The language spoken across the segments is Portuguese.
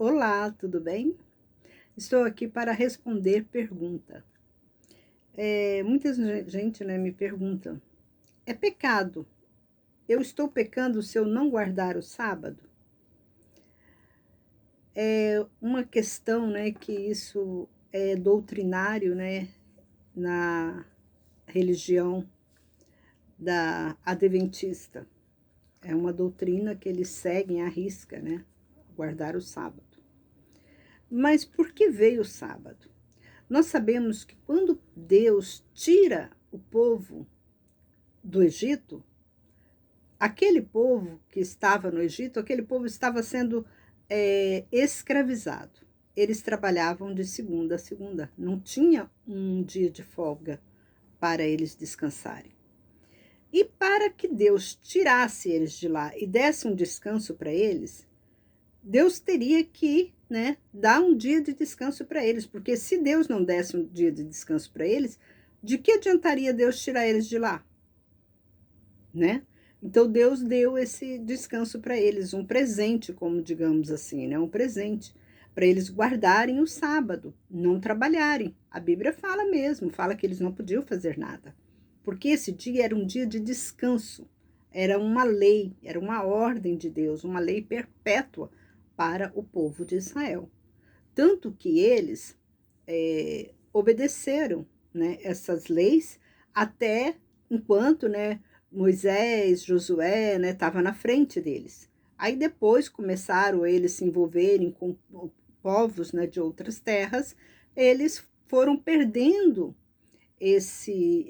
Olá, tudo bem? Estou aqui para responder pergunta. Muita gente, né, me pergunta, é pecado? Eu estou pecando se eu não guardar o sábado? É uma questão, né, que isso é doutrinário, né, na religião da adventista. É uma doutrina que eles seguem à risca, né, guardar o sábado. Mas por que veio o sábado? Nós sabemos que quando Deus tira o povo do Egito, aquele povo que estava no Egito, aquele povo estava sendo escravizado. Eles trabalhavam de segunda a segunda, não tinha um dia de folga para eles descansarem. E para que Deus tirasse eles de lá e desse um descanso para eles, Deus teria que, né, dar um dia de descanso para eles, porque se Deus não desse um dia de descanso para eles, de que adiantaria Deus tirar eles de lá, né? Então Deus deu esse descanso para eles, um presente, como digamos assim, né? Um presente para eles guardarem o sábado, não trabalharem. A Bíblia fala mesmo, fala que eles não podiam fazer nada, porque esse dia era um dia de descanso, era uma lei, era uma ordem de Deus, uma lei perpétua para o povo de Israel. Tanto que eles obedeceram, né, essas leis até enquanto, né, Moisés, Josué, né, estava na frente deles. Aí depois começaram eles se envolverem com povos, né, de outras terras, eles foram perdendo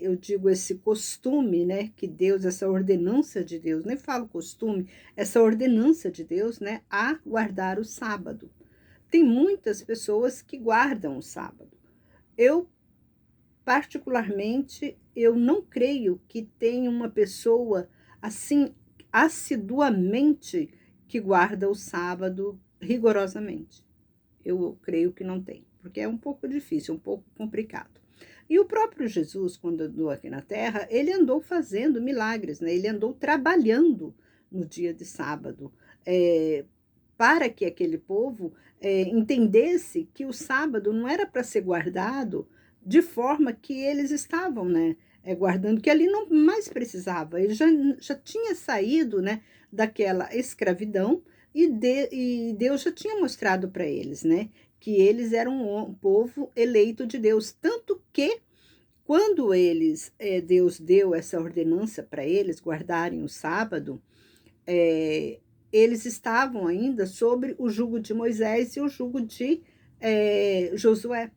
eu digo, esse costume, né, que Deus, essa ordenança de Deus, nem falo costume, essa ordenança de Deus, né, a guardar o sábado. Tem muitas pessoas que guardam o sábado. Eu, particularmente, eu não creio que tenha uma pessoa assim assiduamente que guarda o sábado rigorosamente. Eu creio que não tem, porque é um pouco difícil, um pouco complicado. E o próprio Jesus, quando andou aqui na terra, ele andou fazendo milagres, né? Ele andou trabalhando no dia de sábado, para que aquele povo entendesse que o sábado não era para ser guardado de forma que eles estavam, né? Guardando, que ali não mais precisava. Ele já tinha saído, né, daquela escravidão e Deus já tinha mostrado para eles, né, que eles eram um povo eleito de Deus. Tanto que, quando Deus deu essa ordenança para eles guardarem o sábado, é, eles estavam ainda sobre o jugo de Moisés e o jugo de Josué.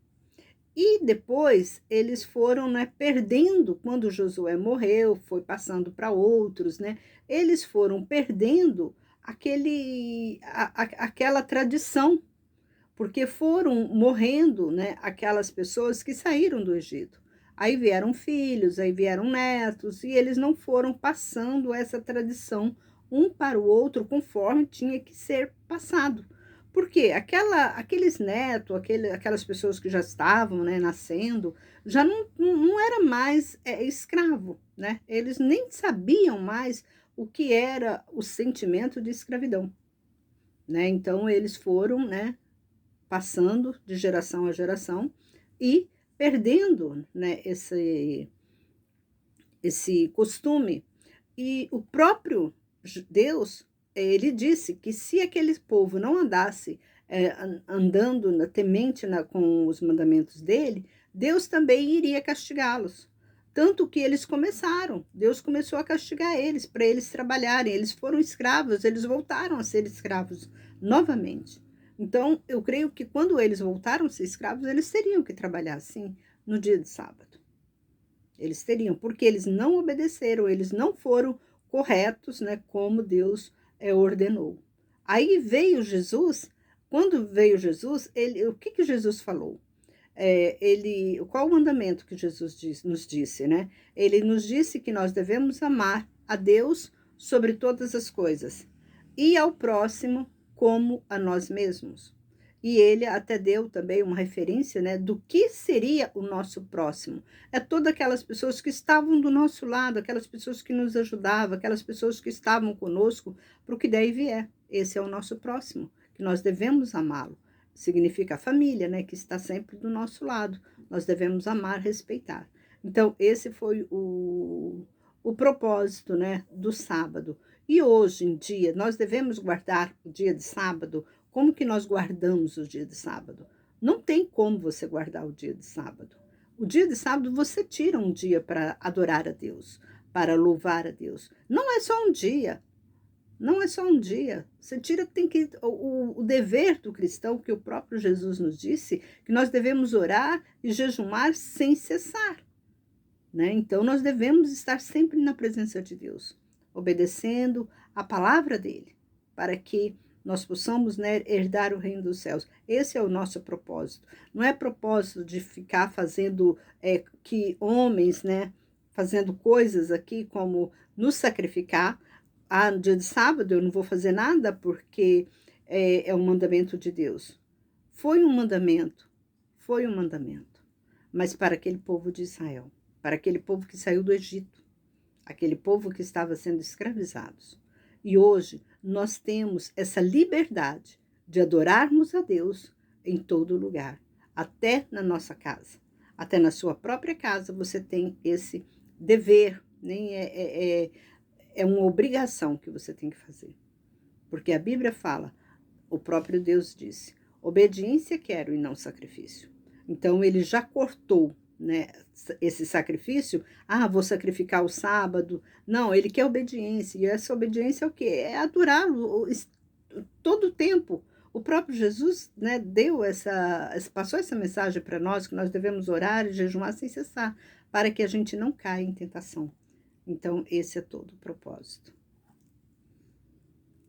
E depois eles foram, né, perdendo, quando Josué morreu, foi passando para outros, né? Eles foram perdendo aquela tradição, porque foram morrendo, né, aquelas pessoas que saíram do Egito. Aí vieram filhos, aí vieram netos, e eles não foram passando essa tradição um para o outro conforme tinha que ser passado. Porque aqueles netos, aquelas pessoas que já estavam, né, nascendo, já não era mais escravo, né? Eles nem sabiam mais o que era o sentimento de escravidão, né? Então eles foram, né, passando de geração a geração e perdendo, né, esse costume. E o próprio Deus, ele disse que se aquele povo não andasse andando temente com os mandamentos dele, Deus também iria castigá-los. Tanto que eles começaram, Deus começou a castigar eles, para eles trabalharem. Eles foram escravos, eles voltaram a ser escravos novamente. Então, eu creio que quando eles voltaram a ser escravos, eles teriam que trabalhar, sim, no dia de sábado. Eles teriam, porque eles não obedeceram, eles não foram corretos, né, como Deus ordenou. Aí veio Jesus, quando veio Jesus, o que Jesus falou? Qual o mandamento que Jesus nos disse, né? Ele nos disse que nós devemos amar a Deus sobre todas as coisas e ao próximo como a nós mesmos. E ele até deu também uma referência, né, do que seria o nosso próximo. É todas aquelas pessoas que estavam do nosso lado, aquelas pessoas que nos ajudavam, aquelas pessoas que estavam conosco para o que daí vier. Esse é o nosso próximo, que nós devemos amá-lo. Significa a família, né, que está sempre do nosso lado. Nós devemos amar, respeitar. Então, esse foi o propósito, né, do sábado. E hoje em dia, nós devemos guardar o dia de sábado. Como que nós guardamos o dia de sábado? Não tem como você guardar o dia de sábado. O dia de sábado, você tira um dia para adorar a Deus, para louvar a Deus. Não é só um dia. Não é só um dia. Você tira, tem que. O dever do cristão, que o próprio Jesus nos disse, que nós devemos orar e jejumar sem cessar. Né? Então, nós devemos estar sempre na presença de Deus, obedecendo a palavra dele, para que nós possamos, né, herdar o reino dos céus. Esse é o nosso propósito. Não é propósito de ficar fazendo que homens, né, fazendo coisas aqui como nos sacrificar. No dia de sábado eu não vou fazer nada porque é um mandamento de Deus. Foi um mandamento, mas para aquele povo de Israel, para aquele povo que saiu do Egito, aquele povo que estava sendo escravizados. E hoje nós temos essa liberdade de adorarmos a Deus em todo lugar, até na nossa casa. Até na sua própria casa você tem esse dever, nem é uma obrigação que você tem que fazer. Porque a Bíblia fala, o próprio Deus disse, obediência quero e não sacrifício. Então ele já cortou, né, esse sacrifício. Vou sacrificar o sábado. Não, ele quer obediência. E essa obediência é o quê? É adorá-lo todo o tempo. O próprio Jesus, né, passou essa mensagem para nós, que nós devemos orar e jejuar sem cessar, para que a gente não caia em tentação. Então, esse é todo o propósito.